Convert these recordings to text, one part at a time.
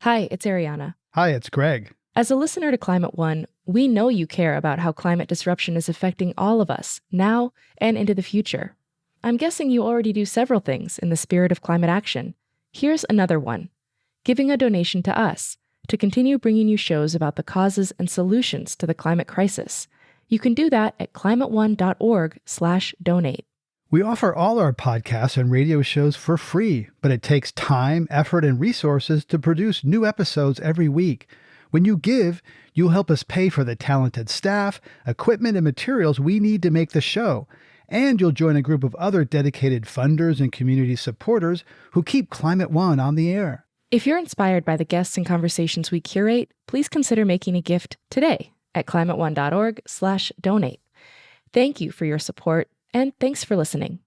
Hi, it's Ariana. Hi, it's Greg. As a listener to Climate One, we know you care about how climate disruption is affecting all of us, now and into the future. I'm guessing you already do several things in the spirit of climate action. Here's another one: giving a donation to us to continue bringing you shows about the causes and solutions to the climate crisis. You can do that at climateone.org/donate. We offer all our podcasts and radio shows for free, but it takes time, effort, and resources to produce new episodes every week. When you give, you'll help us pay for the talented staff, equipment, and materials we need to make the show. And you'll join a group of other dedicated funders and community supporters who keep Climate One on the air. If you're inspired by the guests and conversations we curate, please consider making a gift today at climateone.org/donate. Thank you for your support, and thanks for listening.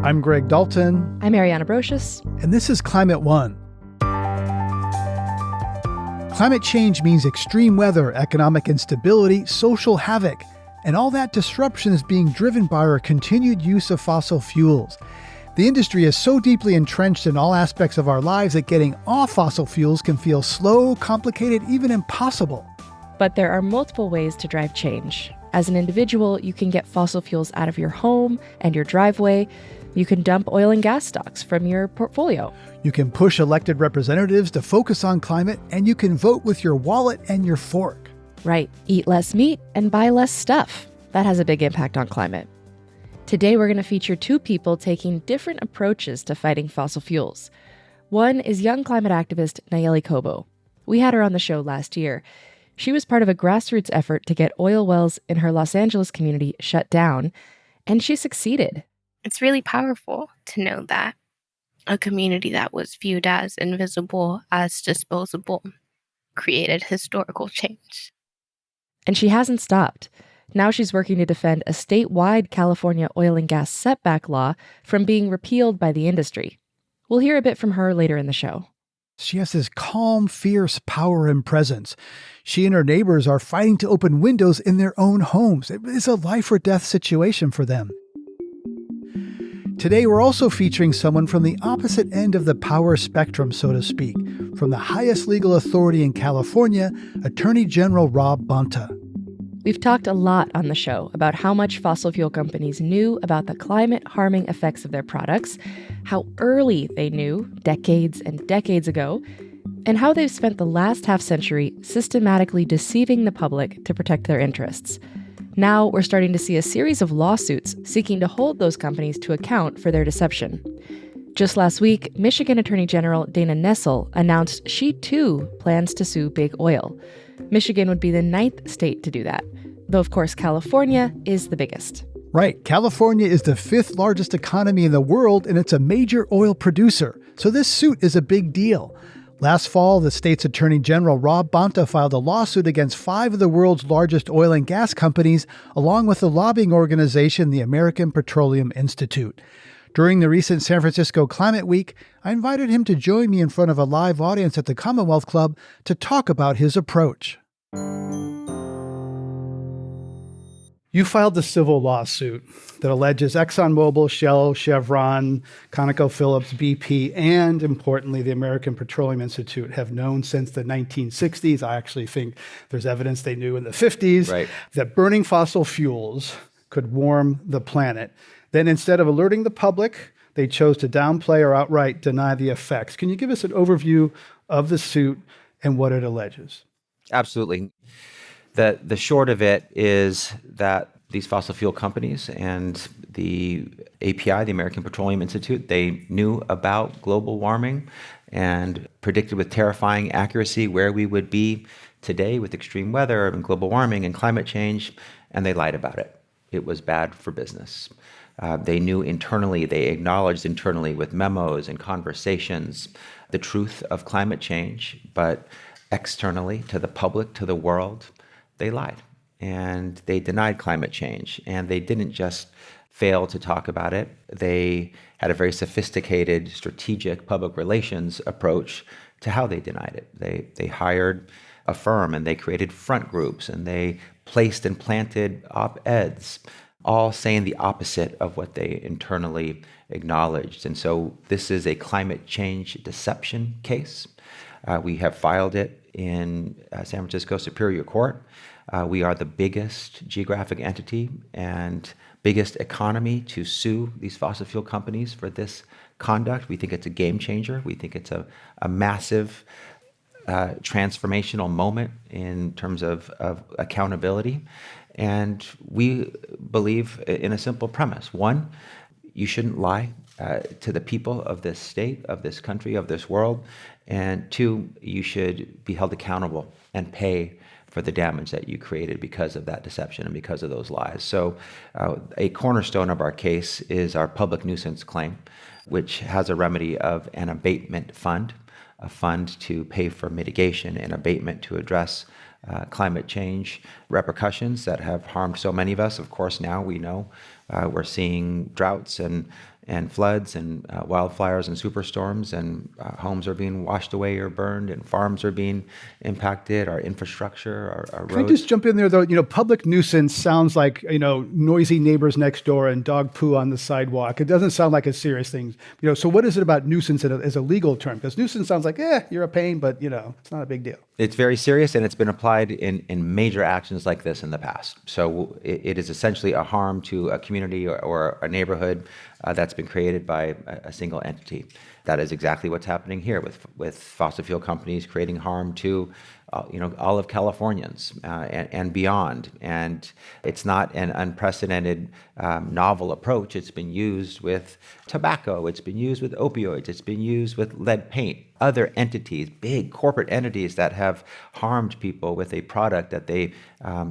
I'm Greg Dalton. I'm Ariana Brocious. And this is Climate One. Climate change means extreme weather, economic instability, social havoc, and all that disruption is being driven by our continued use of fossil fuels. The industry is so deeply entrenched in all aspects of our lives that getting off fossil fuels can feel slow, complicated, even impossible. But there are multiple ways to drive change. As an individual, you can get fossil fuels out of your home and your driveway. You can dump oil and gas stocks from your portfolio. You can push elected representatives to focus on climate, and you can vote with your wallet and your fork. Right. Eat less meat and buy less stuff. That has a big impact on climate. Today, we're going to feature two people taking different approaches to fighting fossil fuels. One is young climate activist Nalleli Cobo. We had her on the show last year. She was part of a grassroots effort to get oil wells in her Los Angeles community shut down, and she succeeded. It's really powerful to know that a community that was viewed as invisible, as disposable, created historical change. And she hasn't stopped. Now she's working to defend a statewide California oil and gas setback law from being repealed by the industry. We'll hear a bit from her later in the show. She has this calm, fierce power and presence. She and her neighbors are fighting to open windows in their own homes. It is a life or death situation for them. Today, we're also featuring someone from the opposite end of the power spectrum, so to speak, from the highest legal authority in California, Attorney General Rob Bonta. We've talked a lot on the show about how much fossil fuel companies knew about the climate-harming effects of their products, how early they knew, decades and decades ago, and how they've spent the last half-century systematically deceiving the public to protect their interests. Now we're starting to see a series of lawsuits seeking to hold those companies to account for their deception. Just last week, Michigan Attorney General Dana Nessel announced she too plans to sue Big Oil. Michigan would be the 9th state to do that, though of course California is the biggest. Right. California is the 5th largest economy in the world, and it's a major oil producer. So this suit is a big deal. Last fall, the state's Attorney General Rob Bonta filed a lawsuit against 5 of the world's largest oil and gas companies, along with the lobbying organization, the American Petroleum Institute. During the recent San Francisco Climate Week, I invited him to join me in front of a live audience at the Commonwealth Club to talk about his approach. You filed a civil lawsuit that alleges ExxonMobil, Shell, Chevron, ConocoPhillips, BP, and importantly, the American Petroleum Institute have known since the 1960s. I actually think there's evidence they knew in the 50s, right, that burning fossil fuels could warm the planet. Then instead of alerting the public, they chose to downplay or outright deny the effects. Can you give us an overview of the suit and what it alleges? Absolutely. The short of it is that these fossil fuel companies and the API, the American Petroleum Institute, they knew about global warming and predicted with terrifying accuracy where we would be today with extreme weather and global warming and climate change, and they lied about it. It was bad for business. They knew internally, they acknowledged internally with memos and conversations the truth of climate change, but externally to the public, to the world, they lied. And they denied climate change. And they didn't just fail to talk about it. They had a very sophisticated, strategic public relations approach to how they denied it. They hired a firm and they created front groups and they placed and planted op-eds all saying the opposite of what they internally acknowledged. And so this is a climate change deception case. We have filed it in San Francisco Superior Court. We are the biggest geographic entity and biggest economy to sue these fossil fuel companies for this conduct. We think it's a game changer. We think it's a massive transformational moment in terms of accountability. And we believe in a simple premise. One, you shouldn't lie to the people of this state, of this country, of this world. And two, you should be held accountable and pay for the damage that you created because of that deception and because of those lies. So a cornerstone of our case is our public nuisance claim, which has a remedy of an abatement fund, a fund to pay for mitigation and abatement to address climate change repercussions that have harmed so many of us. Of course, now we know we're seeing droughts and floods and wildfires and superstorms, and homes are being washed away or burned, and farms are being impacted, our infrastructure, our roads. Can I just jump in there, though? Public nuisance sounds like, noisy neighbors next door and dog poo on the sidewalk. It doesn't sound like a serious thing. So what is it about nuisance as a legal term? Because nuisance sounds like, you're a pain, but, it's not a big deal. It's very serious, and it's been applied in major actions like this in the past. So it is essentially a harm to a community or a neighborhood that's been created by a single entity. That is exactly what's happening here with fossil fuel companies creating harm to all of Californians and beyond. And it's not an unprecedented novel approach. It's been used with tobacco. It's been used with opioids. It's been used with lead paint. Other entities, big corporate entities that have harmed people with a product that they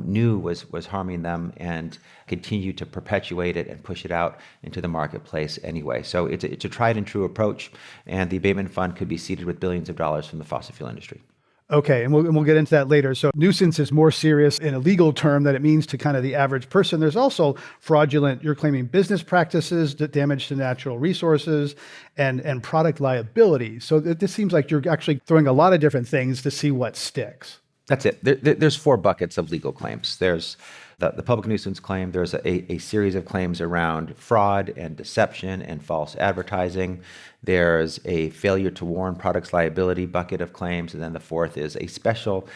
knew was harming them and continue to perpetuate it and push it out into the marketplace anyway. So it's a tried and true approach, and the abatement fund could be seeded with billions of dollars from the fossil fuel industry. Okay, and we'll get into that later. So nuisance is more serious in a legal term than it means to kind of the average person. There's also fraudulent, you're claiming business practices, damage to natural resources, and product liability. So this seems like you're actually throwing a lot of different things to see what sticks. That's it. There's four buckets of legal claims. There's the public nuisance claim. There's a series of claims around fraud and deception and false advertising. There's a failure to warn products liability bucket of claims. And then the fourth is a special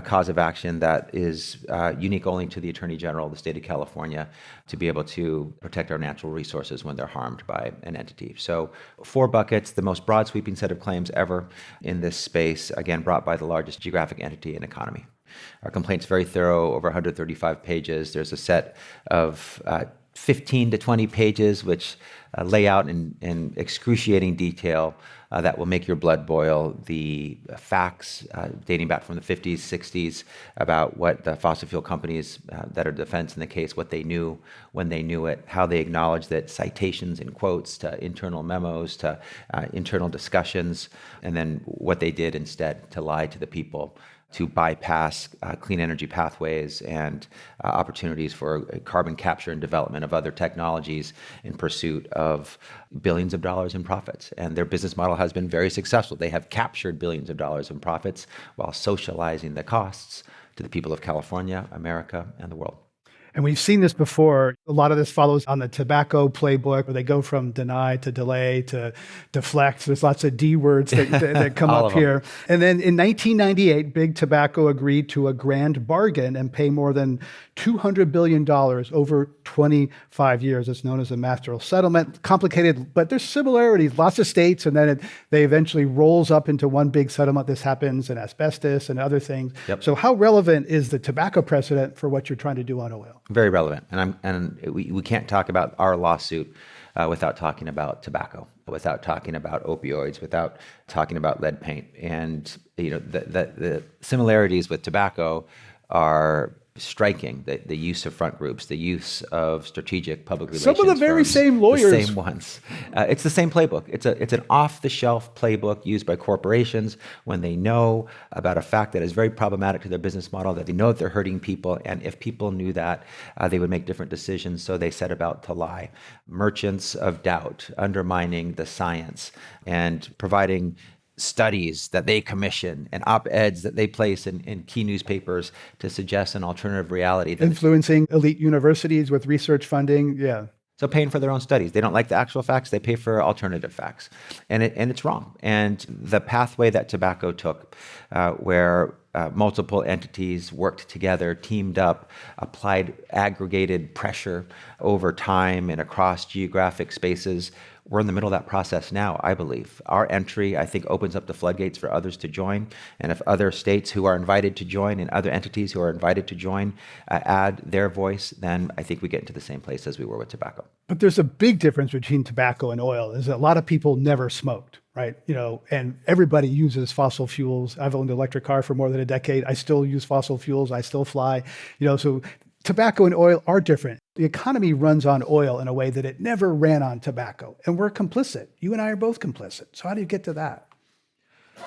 cause of action that is unique only to the Attorney General of the state of California to be able to protect our natural resources when they're harmed by an entity. So four buckets, the most broad sweeping set of claims ever in this space, again, brought by the largest geographic entity and economy. Our complaint's very thorough, over 135 pages. There's a set of 15 to 20 pages which lay out in excruciating detail that will make your blood boil the facts dating back from the 50s, 60s about what the fossil fuel companies that are defense in the case, what they knew when they knew it, how they acknowledged it, citations and quotes to internal memos, to internal discussions, and then what they did instead to lie to the people, to bypass clean energy pathways and opportunities for carbon capture and development of other technologies in pursuit of billions of dollars in profits. And their business model has been very successful. They have captured billions of dollars in profits while socializing the costs to the people of California, America, and the world. And we've seen this before. A lot of this follows on the tobacco playbook, where they go from deny to delay to deflect. There's lots of D words that come up here. And then in 1998, Big Tobacco agreed to a grand bargain and pay more than $200 billion over 25 years. It's known as a master settlement. Complicated, but there's similarities. Lots of states, and then they eventually rolls up into one big settlement. This happens in asbestos and other things. Yep. So how relevant is the tobacco precedent for what you're trying to do on oil? Very relevant. And we can't talk about our lawsuit without talking about tobacco, without talking about opioids, without talking about lead paint. And the similarities with tobacco are striking. The use of front groups, the use of strategic public relations Some of the very firms, same lawyers. the same ones. It's the same playbook. It's an off-the-shelf playbook used by corporations when they know about a fact that is very problematic to their business model, that they know that they're hurting people, and if people knew that, they would make different decisions, so they set about to lie. Merchants of doubt, undermining the science, and providing studies that they commission and op-eds that they place in key newspapers to suggest an alternative reality. Influencing elite universities with research funding. Yeah. So paying for their own studies. They don't like the actual facts. They pay for alternative facts. And it's wrong. And the pathway that tobacco took, where multiple entities worked together, teamed up, applied aggregated pressure over time and across geographic spaces. We're in the middle of that process now, I believe. Our entry, I think, opens up the floodgates for others to join. And if other states who are invited to join and other entities who are invited to join add their voice, then I think we get into the same place as we were with tobacco. But there's a big difference between tobacco and oil. Is a lot of people never smoked, right? And everybody uses fossil fuels. I've owned an electric car for more than a decade. I still use fossil fuels. I still fly. So tobacco and oil are different. The economy runs on oil in a way that it never ran on tobacco. And we're complicit. You and I are both complicit. So how do you get to that?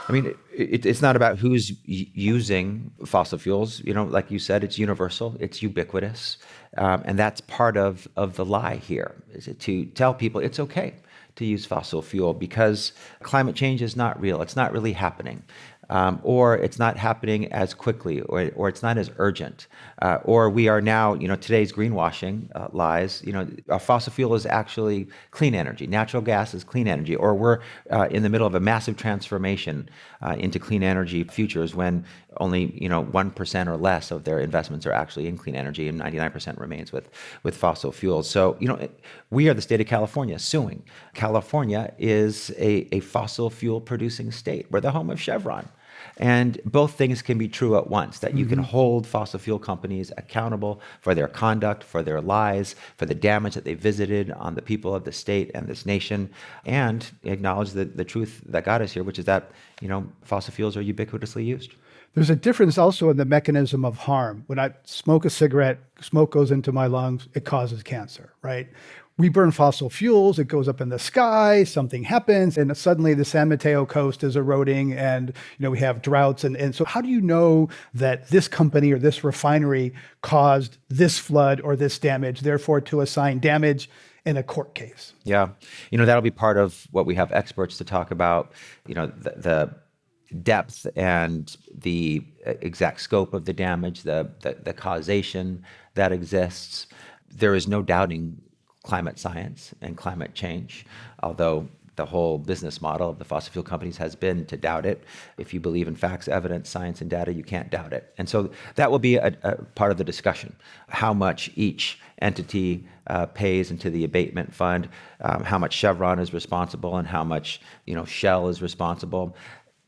I mean, it's not about who's using fossil fuels. Like you said, it's universal, it's ubiquitous. And that's part of the lie here, is to tell people it's okay to use fossil fuel because climate change is not real. It's not really happening. Or it's not happening as quickly, or it's not as urgent, or we are now, today's greenwashing lies. Fossil fuel is actually clean energy. Natural gas is clean energy, or we're in the middle of a massive transformation into clean energy futures when only 1% or less of their investments are actually in clean energy, and 99% remains with fossil fuels. So we are the state of California suing. California is a fossil fuel producing state. We're the home of Chevron. And both things can be true at once, that you can hold fossil fuel companies accountable for their conduct, for their lies, for the damage that they visited on the people of the state and this nation, and acknowledge the truth that got us here, which is that, fossil fuels are ubiquitously used. There's a difference also in the mechanism of harm. When I smoke a cigarette, smoke goes into my lungs, it causes cancer, right? We burn fossil fuels, it goes up in the sky, something happens, and suddenly the San Mateo coast is eroding, and we have droughts. And so how do you know that this company or this refinery caused this flood or this damage, therefore to assign damage in a court case? Yeah. That'll be part of what we have experts to talk about, the depth and the exact scope of the damage, the causation that exists. There is no doubting climate science and climate change, although the whole business model of the fossil fuel companies has been to doubt it. If you believe in facts, evidence, science, and data, you can't doubt it. And so that will be a part of the discussion, how much each entity pays into the abatement fund, how much Chevron is responsible, and how much Shell is responsible.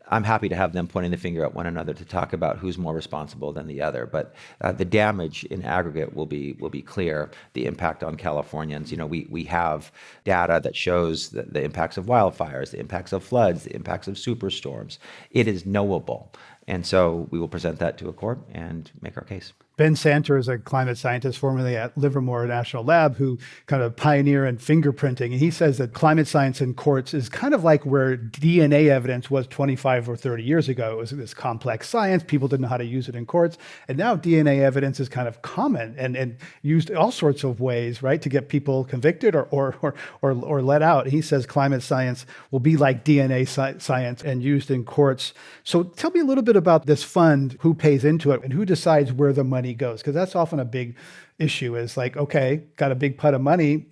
I'm happy to have them pointing the finger at one another to talk about who's more responsible than the other. But the damage in aggregate will be clear. The impact on Californians, we have data that shows the impacts of wildfires, the impacts of floods, the impacts of superstorms. It is knowable. And so we will present that to a court and make our case. Ben Santer is a climate scientist formerly at Livermore National Lab who kind of pioneer in fingerprinting. And he says that climate science in courts is kind of like where DNA evidence was 25 or 30 years ago. It was this complex science. People didn't know how to use it in courts. And now DNA evidence is kind of common and used all sorts of ways, right, to get people convicted or let out. And he says climate science will be like DNA science and used in courts. So tell me a little bit about this fund, who pays into it and who decides where the money goes, because that's often a big issue. Is like, okay, got a big pot of money,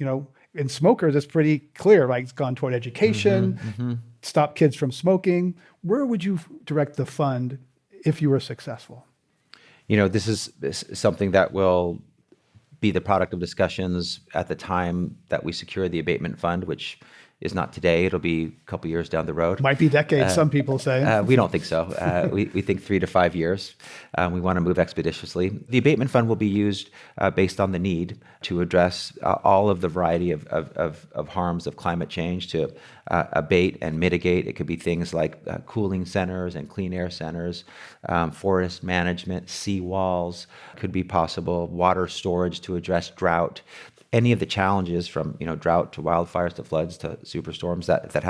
in smokers, it's pretty clear, like it's gone toward education, stop kids from smoking. Where would you direct the fund if you were successful? This is something that will be the product of discussions at the time that we secure the abatement fund, which is not today. It'll be a couple years down the road. Might be decades, some people say. We don't think so. We think 3 to 5 years. We want to move expeditiously. The abatement fund will be used based on the need to address all of the variety of harms of climate change, to abate and mitigate. It could be things like cooling centers and clean air centers, forest management, seawalls could be possible, water storage to address drought. Any of the challenges from drought to wildfires to floods to superstorms that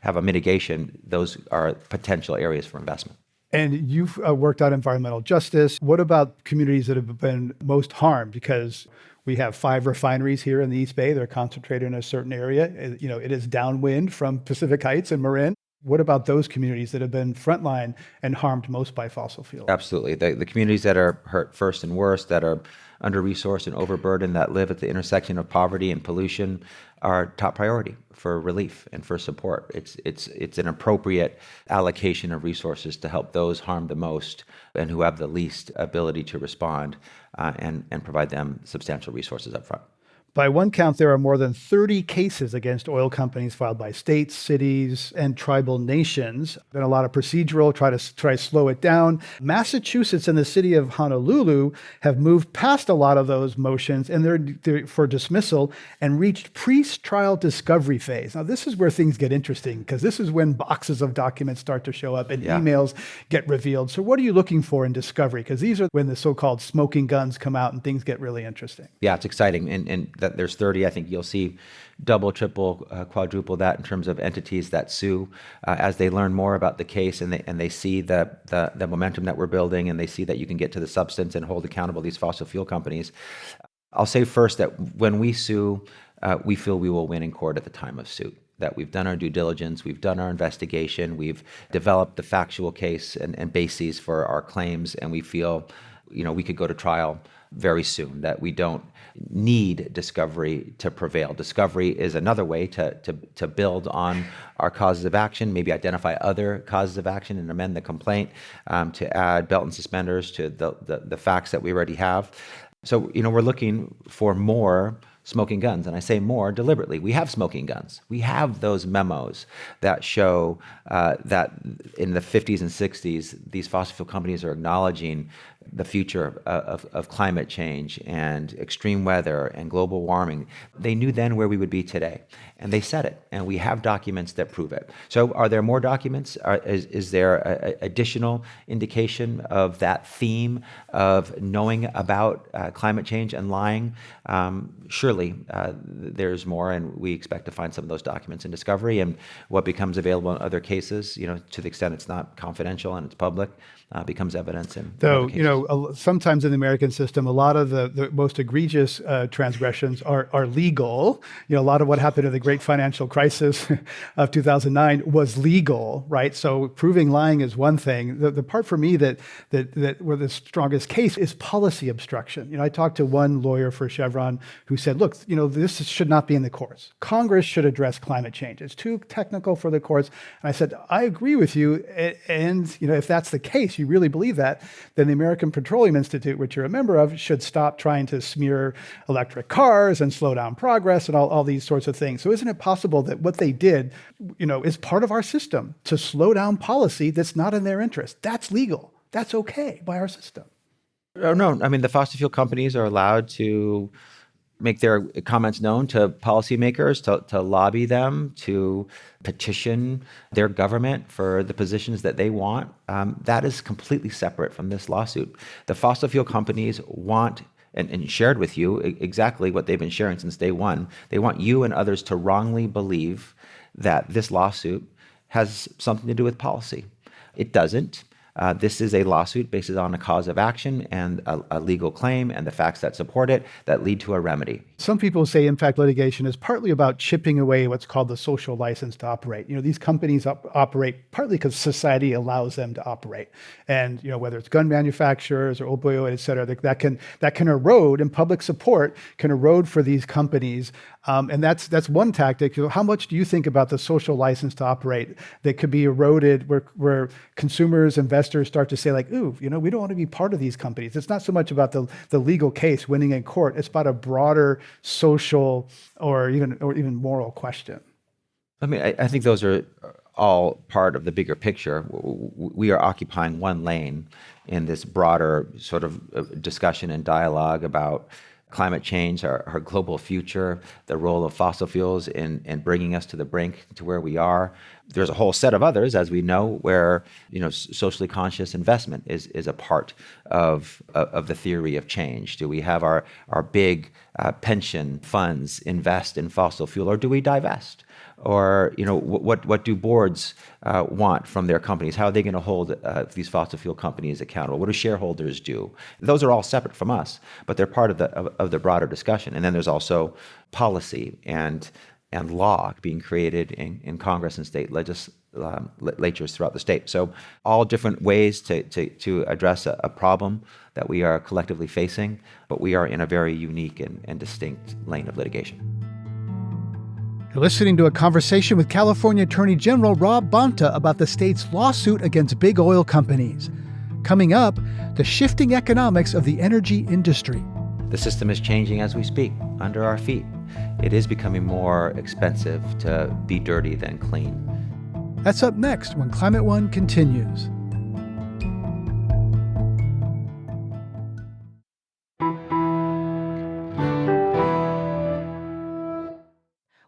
have a mitigation, those are potential areas for investment. And you've worked on environmental justice. What about communities that have been most harmed? Because we have 5 refineries here in the East Bay. They're concentrated in a certain area. It is downwind from Pacific Heights and Marin. What about those communities that have been frontline and harmed most by fossil fuels? Absolutely. The communities that are hurt first and worst, that are under-resourced and overburdened, that live at the intersection of poverty and pollution, are top priority for relief and for support. It's an appropriate allocation of resources to help those harmed the most and who have the least ability to respond, and provide them substantial resources up front. By one count, there are more than 30 cases against oil companies filed by states, cities, and tribal nations. Been a lot of procedural, try to slow it down. Massachusetts and the city of Honolulu have moved past a lot of those motions and they're for dismissal and reached pre-trial discovery phase. Now, this is where things get interesting because this is when boxes of documents start to show up and emails get revealed. So what are you looking for in discovery? Because these are when the so-called smoking guns come out and things get really interesting. Yeah, it's exciting. And that there's 30. I think you'll see double, triple, quadruple that in terms of entities that sue as they learn more about the case and they see the momentum that we're building, and they see that you can get to the substance and hold accountable these fossil fuel companies. I'll say first that when we sue, we feel we will win in court at the time of suit. That we've done our due diligence, we've done our investigation, we've developed the factual case and bases for our claims, and we feel, we could go to trial very soon, that we don't need discovery to prevail. Discovery is another way to build on our causes of action, maybe identify other causes of action and amend the complaint, to add belt and suspenders to the facts that we already have. So, we're looking for more smoking guns. And I say more deliberately. We have smoking guns. We have those memos that show that in the 50s and 60s, these fossil fuel companies are acknowledging the future of climate change and extreme weather and global warming. They knew then where we would be today, and they said it, and we have documents that prove it. So are there more documents? Is there additional indication of that theme of knowing about climate change and lying? Surely there's more, and we expect to find some of those documents in discovery, and what becomes available in other cases, to the extent it's not confidential and it's public, becomes evidence in other cases. Sometimes in the American system, a lot of the most egregious transgressions are legal. A lot of what happened in the great financial crisis of 2009 was legal, right? So proving lying is one thing. The part for me that where the strongest case is policy obstruction. I talked to one lawyer for Chevron who said, look, this should not be in the courts. Congress should address climate change. It's too technical for the courts. And I said, I agree with you. And if that's the case, you really believe that, then the American Petroleum Institute, which you're a member of, should stop trying to smear electric cars and slow down progress and all these sorts of things. So isn't it possible that what they did, is part of our system to slow down policy that's not in their interest? That's legal. That's okay by our system. Oh, no. I mean, the fossil fuel companies are allowed to make their comments known to policymakers, to lobby them, to petition their government for the positions that they want. That is completely separate from this lawsuit. The fossil fuel companies want, and shared with you exactly what they've been sharing since day one. They want you and others to wrongly believe that this lawsuit has something to do with policy. It doesn't. This is a lawsuit based on a cause of action and a legal claim and the facts that support it that lead to a remedy. Some people say, in fact, litigation is partly about chipping away what's called the social license to operate. These companies operate partly because society allows them to operate. And, whether it's gun manufacturers or opioid, et cetera, that can erode, and public support can erode for these companies. And that's one tactic. How much do you think about the social license to operate that could be eroded where consumers, investors start to say ooh, we don't want to be part of these companies. It's not so much about the legal case winning in court. It's about a broader social or even moral question. I mean, I think those are all part of the bigger picture. We are occupying one lane in this broader sort of discussion and dialogue about climate change, our global future, the role of fossil fuels in bringing us to the brink to where we are. There's a whole set of others, as we know, where socially conscious investment is a part of the theory of change. Do we have our big pension funds invest in fossil fuel, or do we divest? Or what do boards want from their companies? How are they going to hold these fossil fuel companies accountable? What do shareholders do? Those are all separate from us, but they're part of the broader discussion. And then there's also policy and law being created in Congress and state legislatures throughout the state. So all different ways to address a problem that we are collectively facing, but we are in a very unique and distinct lane of litigation. You're listening to a conversation with California Attorney General Rob Bonta about the state's lawsuit against big oil companies. Coming up, the shifting economics of the energy industry. The system is changing as we speak, under our feet. It is becoming more expensive to be dirty than clean. That's up next when Climate One continues.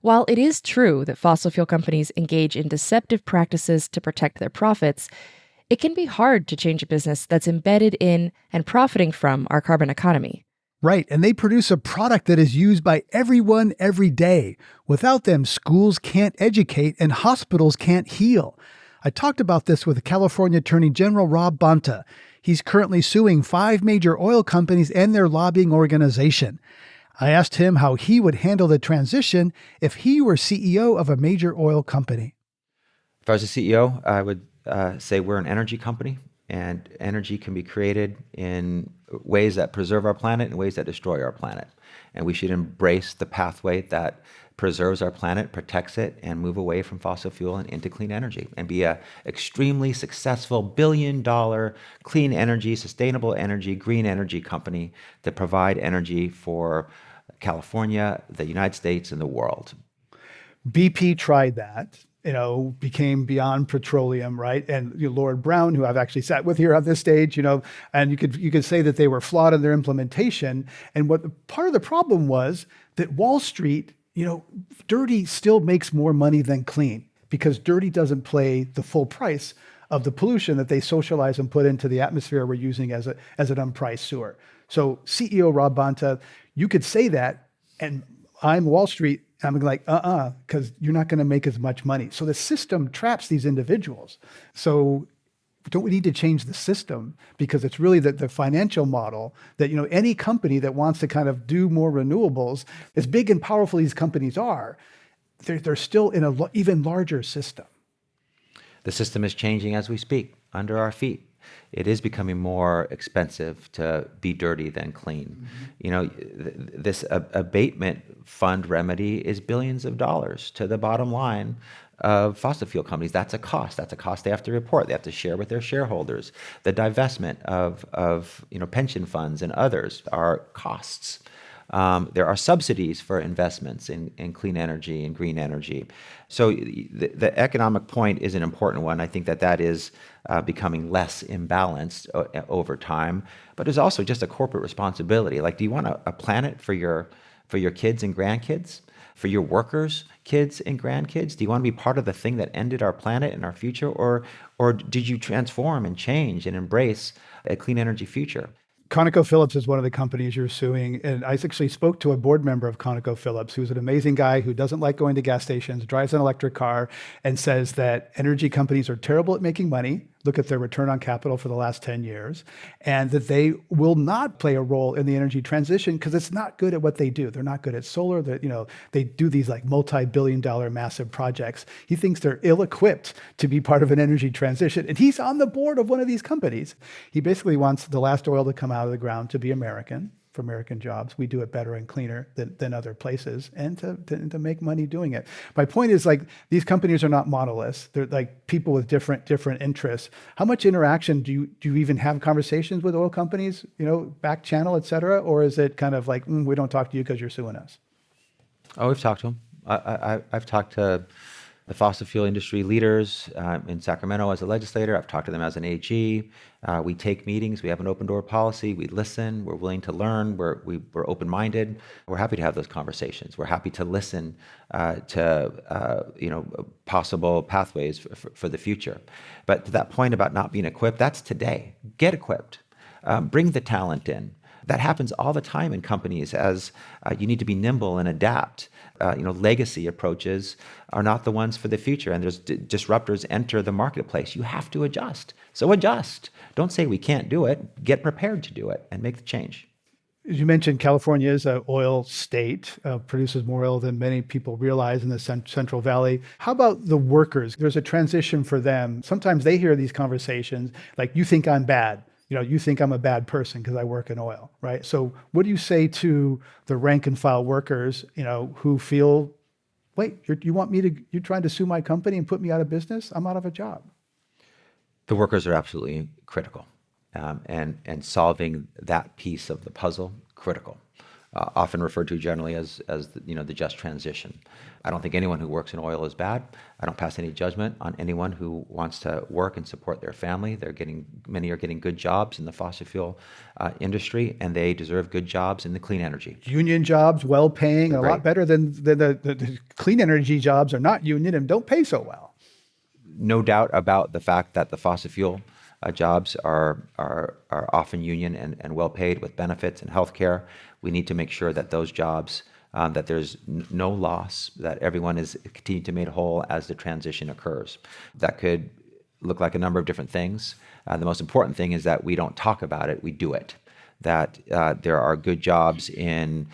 While it is true that fossil fuel companies engage in deceptive practices to protect their profits, it can be hard to change a business that's embedded in and profiting from our carbon economy. Right, and they produce a product that is used by everyone every day. Without them, schools can't educate and hospitals can't heal. I talked about this with California Attorney General Rob Bonta. He's currently suing 5 major oil companies and their lobbying organization. I asked him how he would handle the transition if he were CEO of a major oil company. If I was a CEO, I would say we're an energy company, and energy can be created in ways that preserve our planet and ways that destroy our planet. And we should embrace the pathway that preserves our planet, protects it, and move away from fossil fuel and into clean energy, and be a extremely successful billion-dollar clean energy, sustainable energy, green energy company to provide energy for California, the United States, and the world. BP tried that, became Beyond Petroleum, right? And Lord Brown, who I've actually sat with here on this stage, and you could say that they were flawed in their implementation. And part of the problem was that Wall Street, dirty still makes more money than clean, because dirty doesn't pay the full price of the pollution that they socialize and put into the atmosphere we're using as an unpriced sewer. So CEO Rob Bonta, you could say that, and I'm Wall Street, and I'm like, because you're not going to make as much money. So the system traps these individuals. So don't we need to change the system? Because it's really the financial model that, any company that wants to kind of do more renewables, as big and powerful these companies are, they're still in an even larger system. The system is changing as we speak, under our feet. It is becoming more expensive to be dirty than clean. This abatement fund remedy is billions of dollars to the bottom line of fossil fuel companies. That's a cost. That's a cost they have to report. They have to share with their shareholders. The divestment of pension funds and others are costs. There are subsidies for investments in clean energy and green energy. So the economic point is an important one. I think that is becoming less imbalanced over time. But there's also just a corporate responsibility. Like, do you want a planet for your kids and grandkids? For your workers, kids and grandkids? Do you want to be part of the thing that ended our planet and our future? Or did you transform and change and embrace a clean energy future? ConocoPhillips is one of the companies you're suing. And I actually spoke to a board member of ConocoPhillips, who's an amazing guy who doesn't like going to gas stations, drives an electric car, and says that energy companies are terrible at making money. Look at their return on capital for the last 10 years, and that they will not play a role in the energy transition because it's not good at what they do. They're not good at solar. They do these like multi-billion-dollar massive projects. He thinks they're ill-equipped to be part of an energy transition, and he's on the board of one of these companies. He basically wants the last oil to come out of the ground to be American, for American jobs. We do it better and cleaner than other plays, and to make money doing it. My point is, like, these companies are not monoliths. They're like people with different interests. How much interaction do you even have conversations with oil companies, back channel, et cetera? Or is it kind of like, we don't talk to you because you're suing us? Oh, we've talked to them. I've talked to the fossil fuel industry leaders in Sacramento as a legislator. I've talked to them as an AG. We take meetings. We have an open door policy. We listen. We're willing to learn. We're open-minded. We're happy to have those conversations. We're happy to listen to possible pathways for the future. But to that point about not being equipped, that's today. Get equipped. Bring the talent in. That happens all the time in companies as you need to be nimble and adapt. Legacy approaches are not the ones for the future, and there's disruptors enter the marketplace. You have to adjust. So adjust. Don't say we can't do it. Get prepared to do it and make the change. As you mentioned, California is an oil state, produces more oil than many people realize in the Central Valley. How about the workers? There's a transition for them. Sometimes they hear these conversations like, you think I'm bad. You think I'm a bad person because I work in oil, right? So what do you say to the rank and file workers, who feel, wait, you're trying to sue my company and put me out of business? I'm out of a job. The workers are absolutely critical, and solving that piece of the puzzle, critical. Often referred to generally as the just transition. I don't think anyone who works in oil is bad. I don't pass any judgment on anyone who wants to work and support their family. Many are getting good jobs in the fossil fuel industry, and they deserve good jobs in the clean energy. Union jobs, well-paying, a lot better than the clean energy jobs are not union and don't pay so well. No doubt about the fact that the fossil fuel jobs are often union and well paid with benefits and health care. We need to make sure that those jobs, that there's no loss, that everyone is continued to be made whole as the transition occurs. That could look like a number of different things. The most important thing is that we don't talk about it, we do it. That there are good jobs in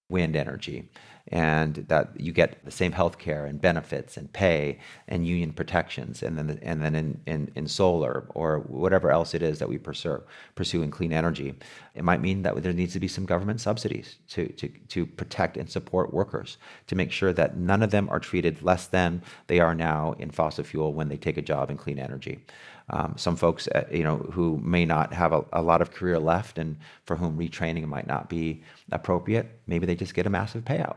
wind energy, and that you get the same health care and benefits and pay and union protections, and then in solar or whatever else it is that we pursue in clean energy. It might mean that there needs to be some government subsidies to protect and support workers, to make sure that none of them are treated less than they are now in fossil fuel when they take a job in clean energy. Some folks, who may not have a lot of career left and for whom retraining might not be appropriate, maybe they just get a massive payout.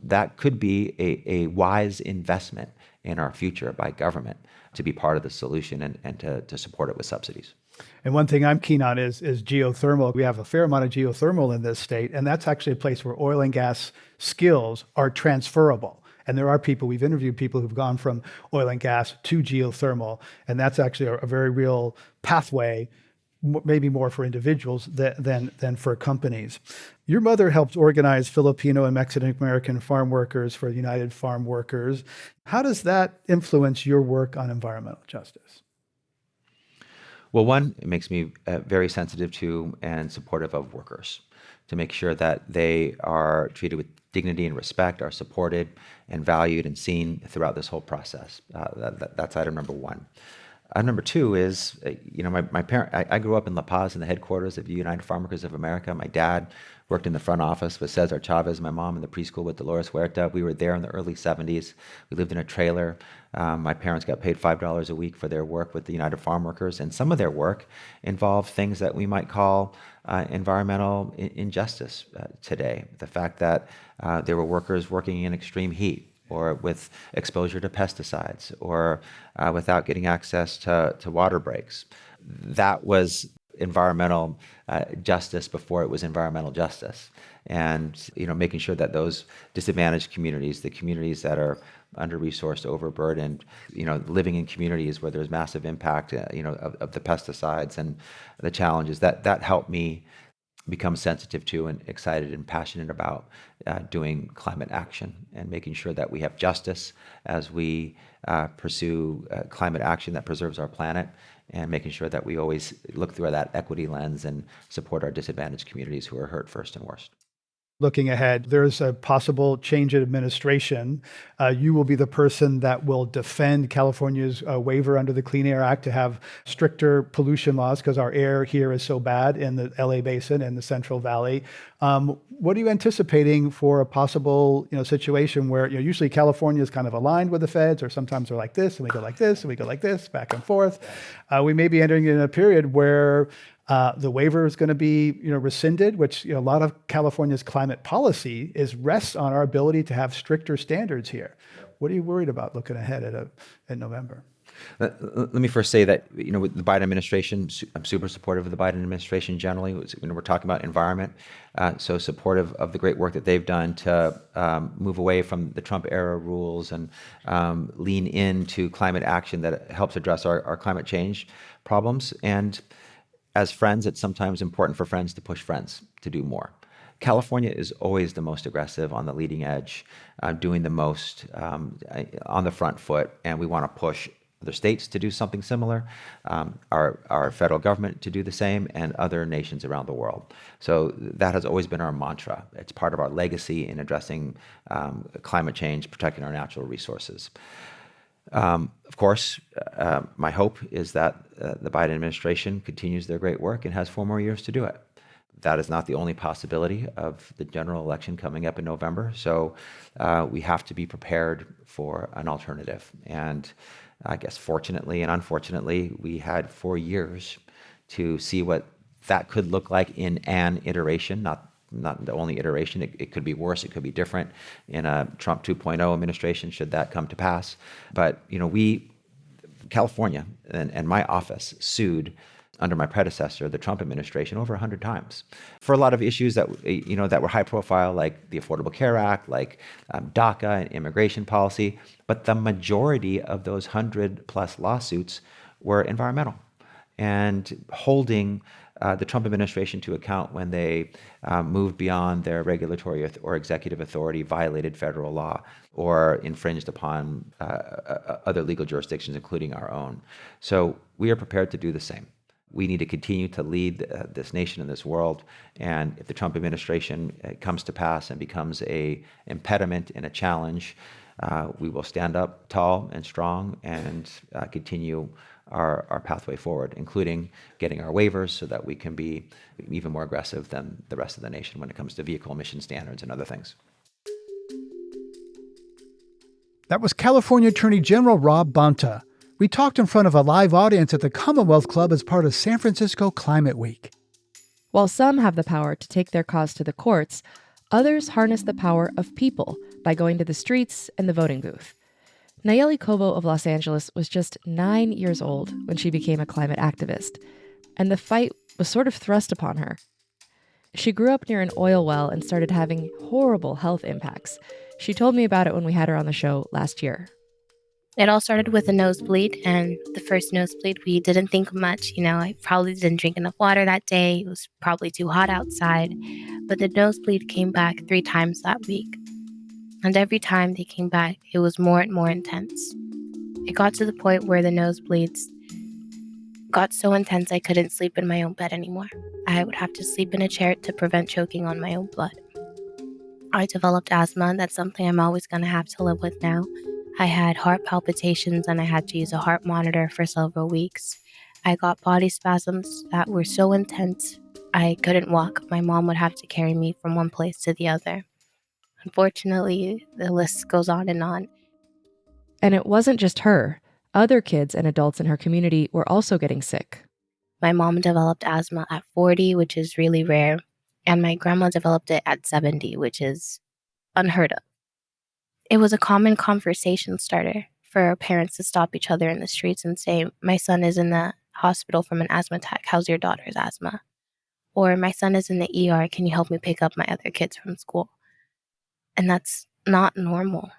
That could be a wise investment in our future by government to be part of the solution and to support it with subsidies. And one thing I'm keen on is geothermal. We have a fair amount of geothermal in this state, and that's actually a place where oil and gas skills are transferable. And there are we've interviewed people who've gone from oil and gas to geothermal, and that's actually a very real pathway, maybe more for individuals than for companies. Your mother helped organize Filipino and Mexican American farm workers for United Farm Workers. How does that influence your work on environmental justice? Well, one, it makes me very sensitive to and supportive of workers, to make sure that they are treated with dignity and respect, are supported and valued and seen throughout this whole process. That's item number one. Number two is, my parent. I grew up in La Paz in the headquarters of the United Farm Workers of America. My dad worked in the front office with Cesar Chavez, my mom in the preschool with Dolores Huerta. We were there in the early 70s. We lived in a trailer. My parents got paid $5 a week for their work with the United Farm Workers, and some of their work involved things that we might call environmental injustice today. The fact that there were workers working in extreme heat, or with exposure to pesticides, or without getting access to water breaks. That was environmental justice before it was environmental justice. And making sure that those disadvantaged communities, the communities that are under-resourced, overburdened, living in communities where there's massive impact, of the pesticides and the challenges, that helped me become sensitive to and excited and passionate about doing climate action and making sure that we have justice as we pursue climate action that preserves our planet, and making sure that we always look through that equity lens and support our disadvantaged communities who are hurt first and worst. Looking ahead, there's a possible change in administration. You will be the person that will defend California's waiver under the Clean Air Act to have stricter pollution laws because our air here is so bad in the LA Basin and the Central Valley. What are you anticipating for a possible situation where usually California is kind of aligned with the feds, or sometimes they're like this and we go like this and we go like this, back and forth. We may be entering in a period where the waiver is going to be, rescinded, which a lot of California's climate policy rests on our ability to have stricter standards here. What are you worried about looking ahead at November? Let me first say that with the Biden administration, I'm super supportive of the Biden administration generally. We're talking about environment, so supportive of the great work that they've done to move away from the Trump era rules and lean into climate action that helps address our climate change problems. And as friends, it's sometimes important for friends to push friends to do more. California is always the most aggressive, on the leading edge, doing the most on the front foot, and we want to push other states to do something similar, our federal government to do the same, and other nations around the world. So that has always been our mantra. It's part of our legacy in addressing climate change, protecting our natural resources. Of course, my hope is that the Biden administration continues their great work and has 4 more years to do it. That is not the only possibility of the general election coming up in November. So we have to be prepared for an alternative. And I guess fortunately and unfortunately, we had 4 years to see what that could look like in an iteration, not the only iteration. It could be worse. It could be different in a Trump 2.0 administration, should that come to pass. But, California and my office sued under my predecessor, the Trump administration, over 100 times for a lot of issues that were high profile, like the Affordable Care Act, like DACA and immigration policy. But the majority of those 100+ lawsuits were environmental and holding the Trump administration to account when they moved beyond their regulatory or executive authority, violated federal law, or infringed upon other legal jurisdictions, including our own. So we are prepared to do the same. We need to continue to lead this nation and this world. And if the Trump administration comes to pass and becomes an impediment and a challenge, we will stand up tall and strong and continue our pathway forward, including getting our waivers so that we can be even more aggressive than the rest of the nation when it comes to vehicle emission standards and other things. That was California Attorney General Rob Bonta. We talked in front of a live audience at the Commonwealth Club as part of San Francisco Climate Week. While some have the power to take their cause to the courts, others harness the power of people by going to the streets and the voting booth. Nalleli Cobo of Los Angeles was just 9 years old when she became a climate activist, and the fight was sort of thrust upon her. She grew up near an oil well and started having horrible health impacts. She told me about it when we had her on the show last year. It all started with a nosebleed, and the first nosebleed, we didn't think much. I probably didn't drink enough water that day. It was probably too hot outside. But the nosebleed came back 3 times that week. And every time they came back, it was more and more intense. It got to the point where the nosebleeds got so intense I couldn't sleep in my own bed anymore. I would have to sleep in a chair to prevent choking on my own blood. I developed asthma, and that's something I'm always going to have to live with now. I had heart palpitations, and I had to use a heart monitor for several weeks. I got body spasms that were so intense I couldn't walk. My mom would have to carry me from one place to the other. Unfortunately, the list goes on and on. And it wasn't just her. Other kids and adults in her community were also getting sick. My mom developed asthma at 40, which is really rare, and my grandma developed it at 70, which is unheard of. It was a common conversation starter for parents to stop each other in the streets and say, "My son is in the hospital from an asthma attack. How's your daughter's asthma?" Or, "My son is in the ER. Can you help me pick up my other kids from school?" And that's not normal.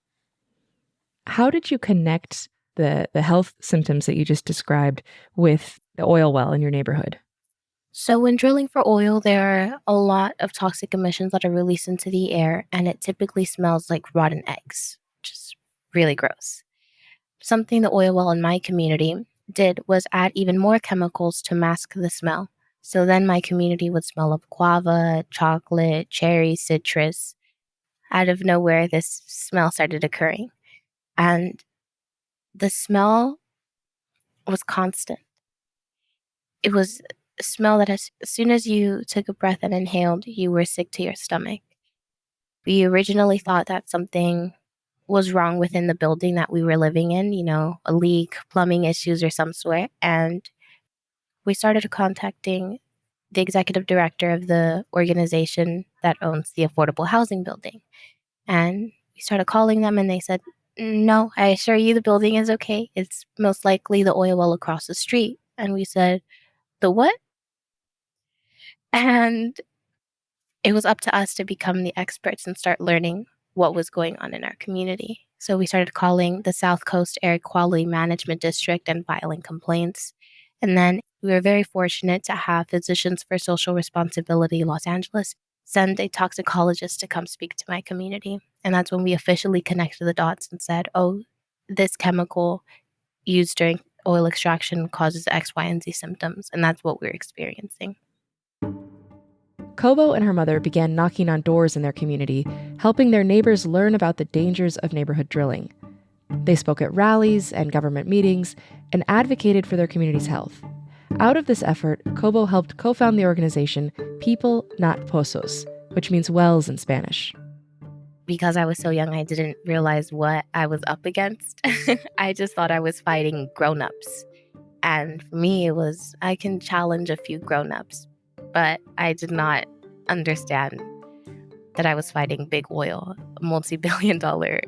How did you connect the health symptoms that you just described with the oil well in your neighborhood? So when drilling for oil, there are a lot of toxic emissions that are released into the air, and it typically smells like rotten eggs, which is really gross. Something the oil well in my community did was add even more chemicals to mask the smell. So then my community would smell of guava, chocolate, cherry, citrus. Out of nowhere, this smell started occurring. And the smell was constant. It was a smell that as soon as you took a breath and inhaled, you were sick to your stomach. We originally thought that something was wrong within the building that we were living in, a leak, plumbing issues or some sort. And we started contacting the executive director of the organization that owns the affordable housing building. And we started calling them, and they said, "No, I assure you the building is okay. It's most likely the oil well across the street." And we said, "The what?" And it was up to us to become the experts and start learning what was going on in our community. So we started calling the South Coast Air Quality Management District and filing complaints. And then we were very fortunate to have Physicians for Social Responsibility Los Angeles send a toxicologist to come speak to my community. And that's when we officially connected the dots and said, "Oh, this chemical used during oil extraction causes X, Y, and Z symptoms, and that's what we're experiencing. Cobo and her mother began knocking on doors in their community, helping their neighbors learn about the dangers of neighborhood drilling. They spoke at rallies and government meetings and advocated for their community's health. Out of this effort, Cobo helped co-found the organization People Not Pozos, which means wells in Spanish. Because I was so young, I didn't realize what I was up against. I just thought I was fighting grown-ups. And for me, it was, I can challenge a few grown-ups, but I did not understand that I was fighting big oil, a multi-billion-dollar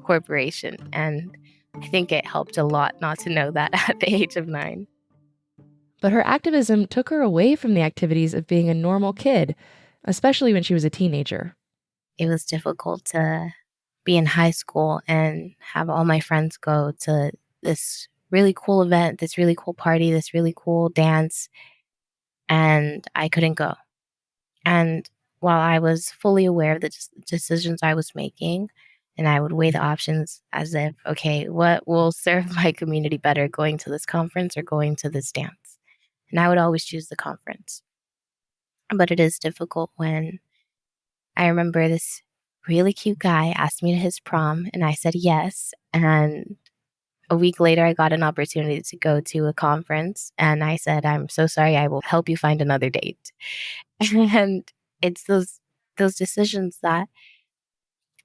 corporation. And I think it helped a lot not to know that at the age of 9. But her activism took her away from the activities of being a normal kid, especially when she was a teenager. It was difficult to be in high school and have all my friends go to this really cool event, this really cool party, this really cool dance, and I couldn't go. And while I was fully aware of the decisions I was making, and I would weigh the options as if, okay, what will serve my community better, going to this conference or going to this dance? And I would always choose the conference. But it is difficult when I remember this really cute guy asked me to his prom, and I said yes. And a week later, I got an opportunity to go to a conference, and I said, I'm so sorry, I will help you find another date. And it's those decisions that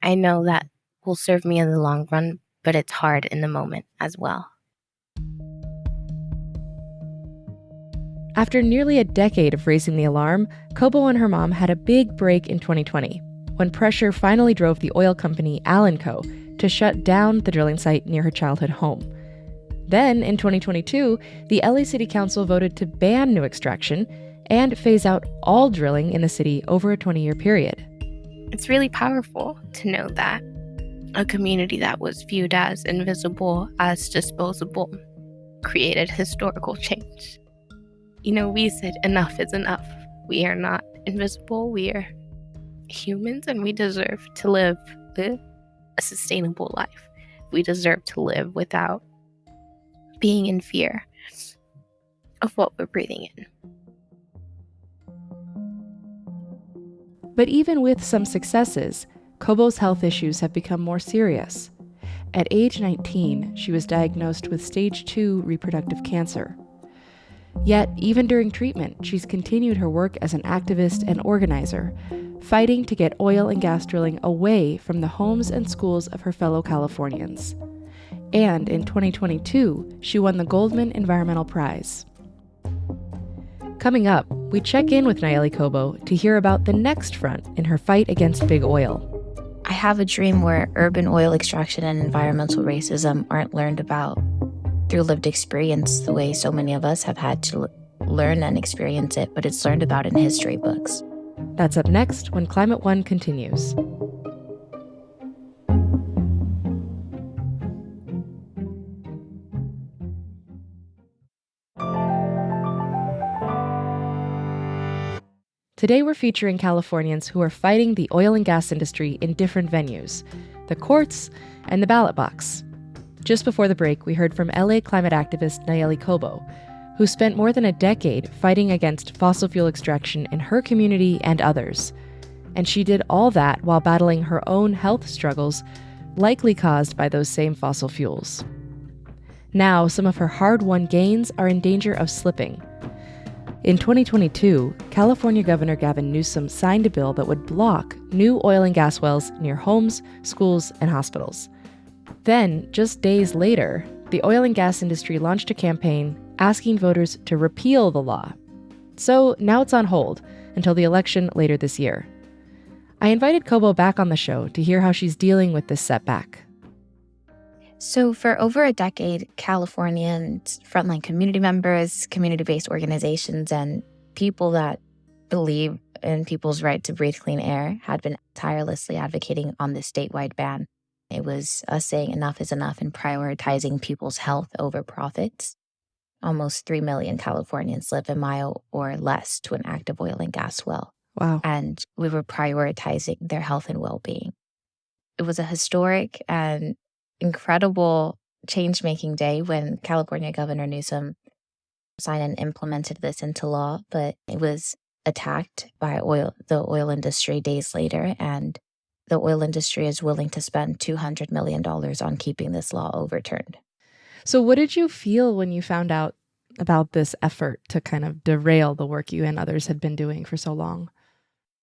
I know that will serve me in the long run, but it's hard in the moment as well. After nearly a decade of raising the alarm, Cobo and her mom had a big break in 2020, when pressure finally drove the oil company Aramco to shut down the drilling site near her childhood home. Then, in 2022, the LA City Council voted to ban new extraction and phase out all drilling in the city over a 20-year period. It's really powerful to know that a community that was viewed as invisible, as disposable, created historical change. We said enough is enough. We are not invisible. We are humans, and we deserve to live a sustainable life. We deserve to live without being in fear of what we're breathing in. But even with some successes, Cobo's health issues have become more serious. At age 19, she was diagnosed with stage 2 reproductive cancer. Yet, even during treatment, she's continued her work as an activist and organizer, fighting to get oil and gas drilling away from the homes and schools of her fellow Californians. And in 2022, she won the Goldman Environmental Prize. Coming up, we check in with Nalleli Cobo to hear about the next front in her fight against big oil. I have a dream where urban oil extraction and environmental racism aren't learned about through lived experience the way so many of us have had to learn and experience it, but it's learned about in history books. That's up next when Climate One continues. Today we're featuring Californians who are fighting the oil and gas industry in different venues, the courts and the ballot box. Just before the break, we heard from LA climate activist Nalleli Cobo, who spent more than a decade fighting against fossil fuel extraction in her community and others. And she did all that while battling her own health struggles, likely caused by those same fossil fuels. Now, some of her hard-won gains are in danger of slipping. In 2022, California Governor Gavin Newsom signed a bill that would block new oil and gas wells near homes, schools, and hospitals. Then, just days later, the oil and gas industry launched a campaign asking voters to repeal the law. So now it's on hold until the election later this year. I invited Cobo back on the show to hear how she's dealing with this setback. So for over a decade, Californians, frontline community members, community-based organizations, and people that believe in people's right to breathe clean air had been tirelessly advocating on this statewide ban. It was us saying enough is enough and prioritizing people's health over profits. Almost 3 million Californians live a mile or less to an active oil and gas well. Wow. And we were prioritizing their health and well-being. It was a historic and incredible change-making day when California Governor Newsom signed and implemented this into law, but it was attacked by the oil industry days later, and the oil industry is willing to spend $200 million on keeping this law overturned. So what did you feel when you found out about this effort to kind of derail the work you and others had been doing for so long?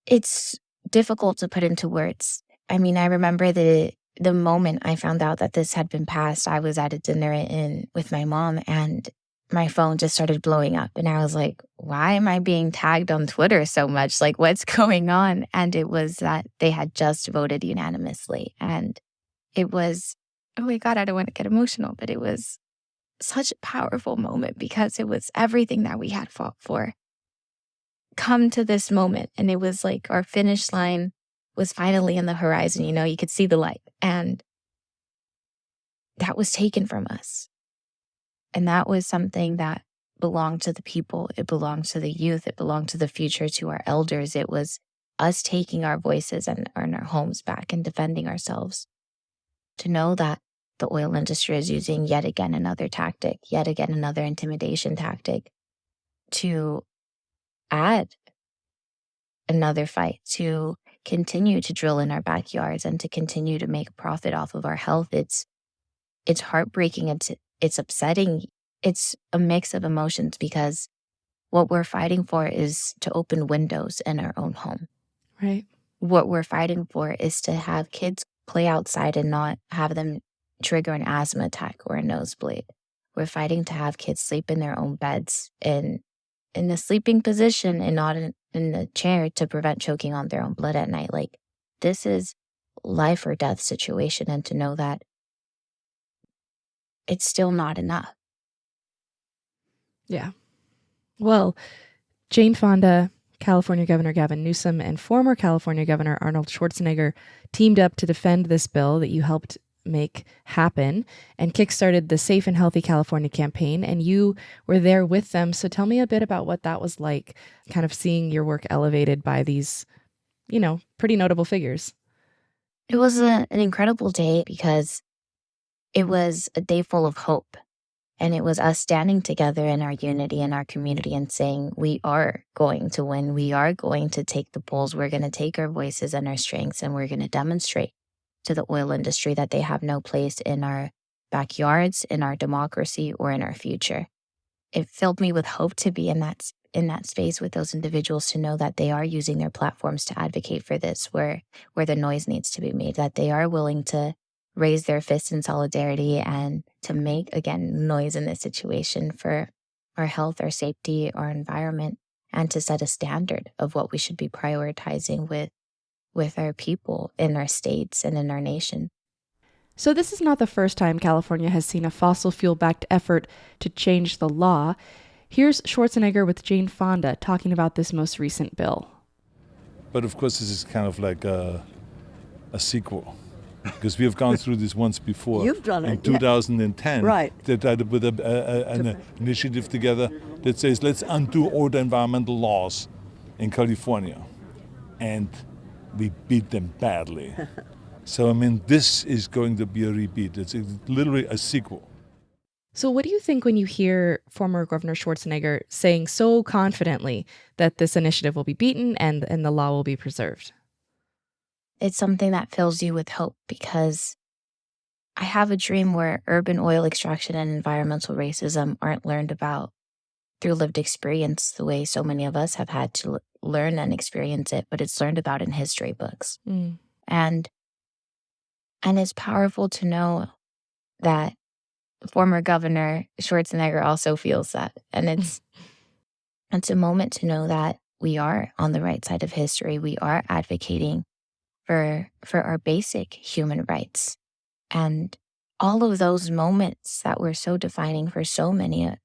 It's difficult to put into words. I mean, I remember the moment I found out that this had been passed. I was at a dinner with my mom, and my phone just started blowing up. And I was like, why am I being tagged on Twitter so much? Like, what's going on? And it was that they had just voted unanimously. And it was, oh my God, I don't want to get emotional, but it was such a powerful moment because it was everything that we had fought for come to this moment. And it was like our finish line was finally in the horizon. You know, you could see the light. And that was taken from us. And that was something that belonged to the people. It belonged to the youth. It belonged to the future, to our elders. It was us taking our voices and our homes back and defending ourselves. To know that the oil industry is using yet again another tactic, yet again another intimidation tactic to add another fight, to continue to drill in our backyards and to continue to make profit off of our health. It's heartbreaking. It's upsetting. It's a mix of emotions because what we're fighting for is to open windows in our own home. Right. What we're fighting for is to have kids play outside and not have them trigger an asthma attack or a nosebleed. We're fighting to have kids sleep in their own beds in a sleeping position and not in the chair to prevent choking on their own blood at night. Like, this is life or death situation, and to know that it's still not enough. Yeah. Well, Jane Fonda, California Governor Gavin Newsom, and former California Governor Arnold Schwarzenegger teamed up to defend this bill that you helped make happen and kickstarted the Safe and Healthy California campaign. And you were there with them. So tell me a bit about what that was like, kind of seeing your work elevated by these, pretty notable figures. It was an incredible day because it was a day full of hope. And it was us standing together in our unity in our community and saying, we are going to win. We are going to take the polls. We're going to take our voices and our strengths, and we're going to demonstrate to the oil industry that they have no place in our backyards, in our democracy, or in our future. It filled me with hope to be in that space with those individuals, to know that they are using their platforms to advocate for this, where the noise needs to be made, that they are willing to raise their fists in solidarity and to make, again, noise in this situation for our health, our safety, our environment, and to set a standard of what we should be prioritizing with our people in our states and in our nation. So this is not the first time California has seen a fossil fuel-backed effort to change the law. Here's Schwarzenegger with Jane Fonda talking about this most recent bill. But of course, this is kind of like a sequel, because we have gone through this once before. You've done it. In 2010, right. They tried to put an initiative together that says, let's undo all the environmental laws in California. And we beat them badly. So, I mean, this is going to be a repeat. It's literally a sequel. So what do you think when you hear former Governor Schwarzenegger saying so confidently that this initiative will be beaten and the law will be preserved? It's something that fills you with hope, because I have a dream where urban oil extraction and environmental racism aren't learned about through lived experience the way so many of us have had to learn and experience it, but it's learned about in history books. And it's powerful to know that former Governor Schwarzenegger also feels that. And it's a moment to know that we are on the right side of history. We are advocating for our basic human rights. And all of those moments that were so defining for so many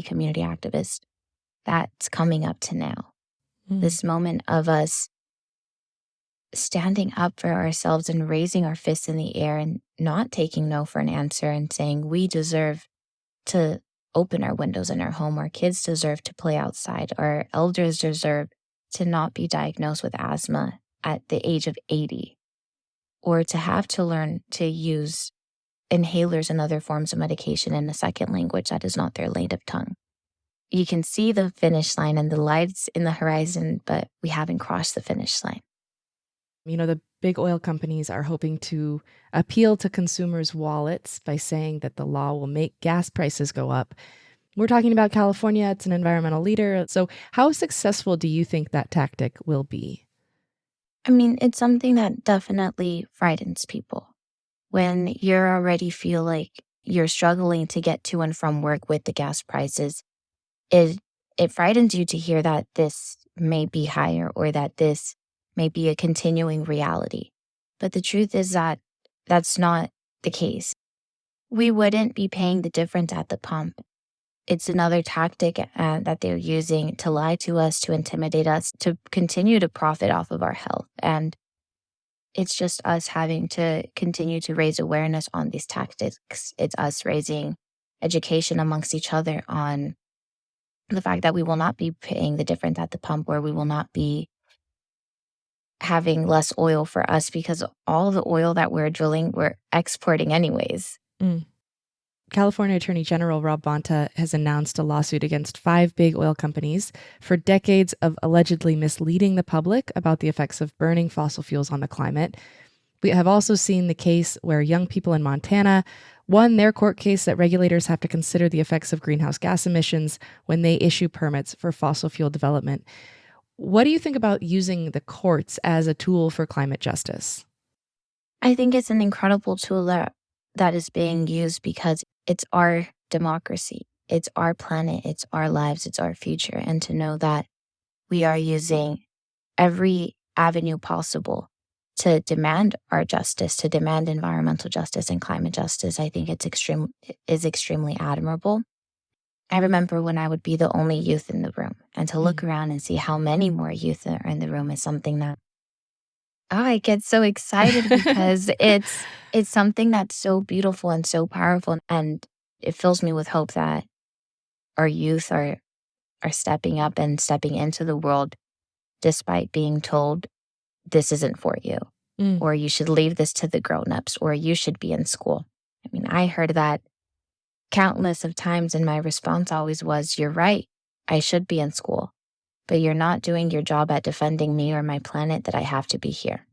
community activists, that's coming up to now. This moment of us standing up for ourselves and raising our fists in the air and not taking no for an answer, and saying we deserve to open our windows in our home. Our kids deserve to play outside. Our elders deserve to not be diagnosed with asthma at the age of 80, or to have to learn to use inhalers and other forms of medication in a second language that is not their native tongue. You can see the finish line and the lights in the horizon, but we haven't crossed the finish line. The big oil companies are hoping to appeal to consumers' wallets by saying that the law will make gas prices go up. We're talking about California. It's an environmental leader. So how successful do you think that tactic will be? I mean, it's something that definitely frightens people. When you already feel like you're struggling to get to and from work with the gas prices, it frightens you to hear that this may be higher or that this may be a continuing reality. But the truth is that that's not the case. We wouldn't be paying the difference at the pump. It's another tactic that they're using to lie to us, to intimidate us, to continue to profit off of our health. And it's just us having to continue to raise awareness on these tactics. It's us raising education amongst each other on the fact that we will not be paying the difference at the pump, or we will not be having less oil for us, because all the oil that we're drilling, we're exporting anyways. California Attorney General Rob Bonta has announced a lawsuit against 5 big oil companies for decades of allegedly misleading the public about the effects of burning fossil fuels on the climate. We have also seen the case where young people in Montana won their court case that regulators have to consider the effects of greenhouse gas emissions when they issue permits for fossil fuel development. What do you think about using the courts as a tool for climate justice? I think it's an incredible tool that is being used because it's our democracy, it's our planet, it's our lives, it's our future. And to know that we are using every avenue possible to demand our justice, to demand environmental justice and climate justice, I think it's extremely admirable. I remember when I would be the only youth in the room, and to look around and see how many more youth are in the room is something that I get so excited because it's something that's so beautiful and so powerful, and it fills me with hope that our youth are stepping up and stepping into the world despite being told this isn't for you, or you should leave this to the grown-ups, or you should be in school. I mean, I heard that countless of times, and my response always was, you're right, I should be in school, but you're not doing your job at defending me or my planet that I have to be here.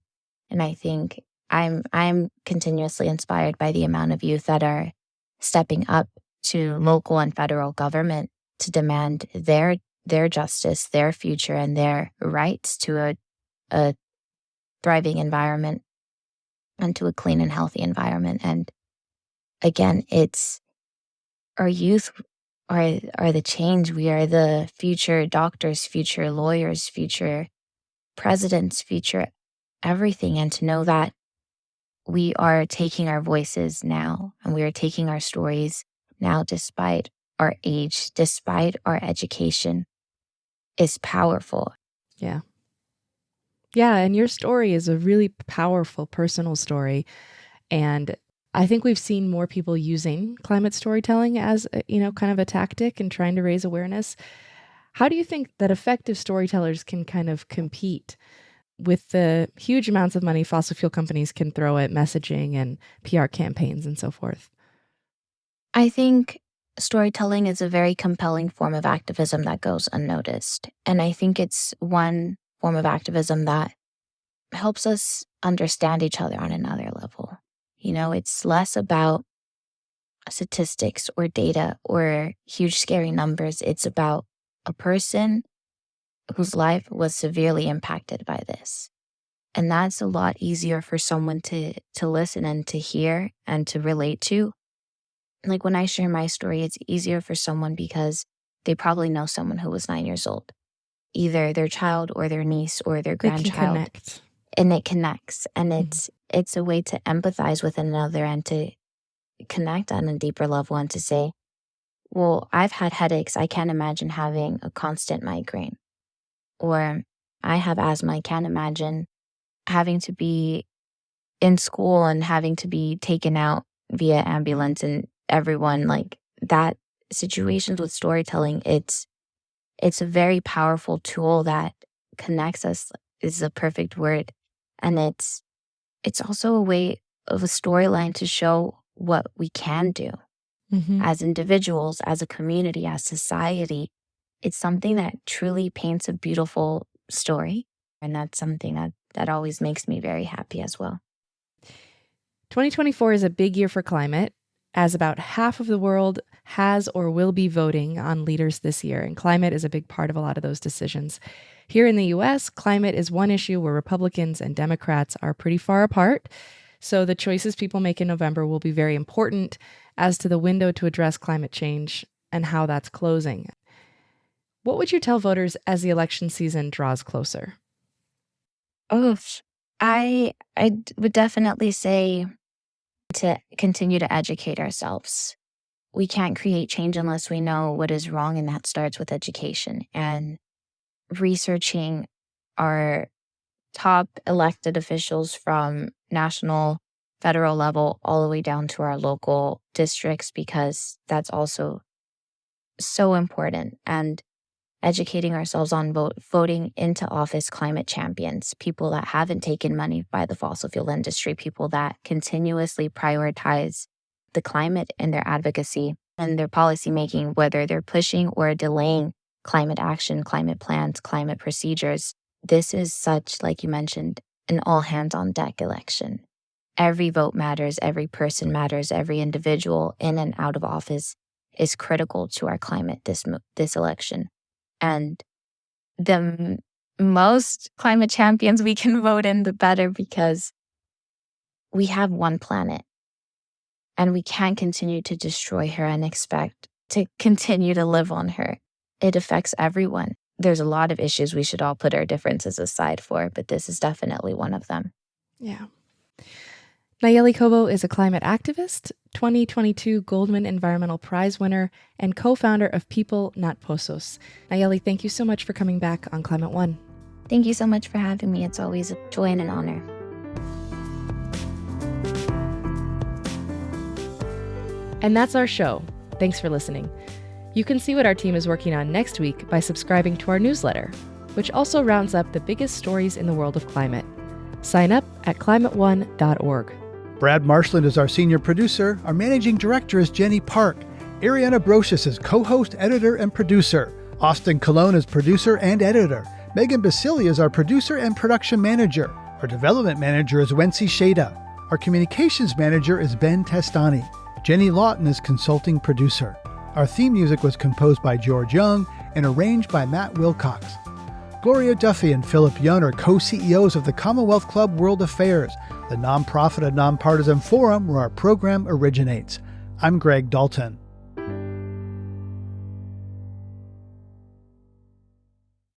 And I think I'm continuously inspired by the amount of youth that are stepping up to local and federal government to demand their justice, their future, and their rights to a thriving environment and to a clean and healthy environment. And again, it's our youth are the change. We are the future doctors, future lawyers, future presidents, future everything. And to know that we are taking our voices now, and we are taking our stories now, despite our age, despite our education, is powerful. Yeah. Yeah, and your story is a really powerful personal story. And I think we've seen more people using climate storytelling as, kind of a tactic and trying to raise awareness. How do you think that effective storytellers can kind of compete with the huge amounts of money fossil fuel companies can throw at messaging and PR campaigns and so forth? I think storytelling is a very compelling form of activism that goes unnoticed. And I think it's one form of activism that helps us understand each other on another level. It's less about statistics or data or huge scary numbers. It's about a person whose life was severely impacted by this. And that's a lot easier for someone to listen and to hear and to relate to. Like when I share my story, it's easier for someone because they probably know someone who was 9 years old, either their child or their niece or their grandchild. They can connect. And it connects. And it's a way to empathize with another and to connect on a deeper level and to say, well, I've had headaches. I can't imagine having a constant migraine. Or I have asthma. I can't imagine having to be in school and having to be taken out via ambulance and everyone like that. Situations with storytelling, it's a very powerful tool that connects us, is the perfect word. And it's also a way of a storyline to show what we can do as individuals, as a community, as society. It's something that truly paints a beautiful story. And that's something that always makes me very happy as well. 2024 is a big year for climate, as about half of the world has or will be voting on leaders this year, and climate is a big part of a lot of those decisions. Here in the US, climate is one issue where Republicans and Democrats are pretty far apart, so the choices people make in November will be very important as to the window to address climate change and how that's closing. What would you tell voters as the election season draws closer? I would definitely say to continue to educate ourselves. We can't create change unless we know what is wrong, and that starts with education and researching our top elected officials from national, federal level, all the way down to our local districts, because that's also so important. And educating ourselves on voting into office climate champions, people that haven't taken money by the fossil fuel industry, people that continuously prioritize the climate in their advocacy and their policymaking, whether they're pushing or delaying climate action, climate plans, climate procedures. This is such, like you mentioned, an all-hands-on-deck election. Every vote matters, every person matters, every individual in and out of office is critical to our climate this election. And the most climate champions we can vote in, the better, because we have one planet and we can't continue to destroy her and expect to continue to live on her. It affects everyone. There's a lot of issues we should all put our differences aside for, but this is definitely one of them. Yeah. Nalleli Cobo is a climate activist, 2022 Goldman Environmental Prize winner, and co-founder of People Not Pozos. Nalleli, thank you so much for coming back on Climate One. Thank you so much for having me. It's always a joy and an honor. And that's our show. Thanks for listening. You can see what our team is working on next week by subscribing to our newsletter, which also rounds up the biggest stories in the world of climate. Sign up at climateone.org. Brad Marshland is our senior producer. Our managing director is Jenny Park. Ariana Brocious is co-host, editor, and producer. Austin Colon is producer and editor. Megan Basili is our producer and production manager. Our development manager is Wency Shada. Our communications manager is Ben Testani. Jenny Lawton is consulting producer. Our theme music was composed by George Young and arranged by Matt Wilcox. Gloria Duffy and Philip Young are co-CEOs of the Commonwealth Club World Affairs, the nonprofit and nonpartisan forum where our program originates. I'm Greg Dalton.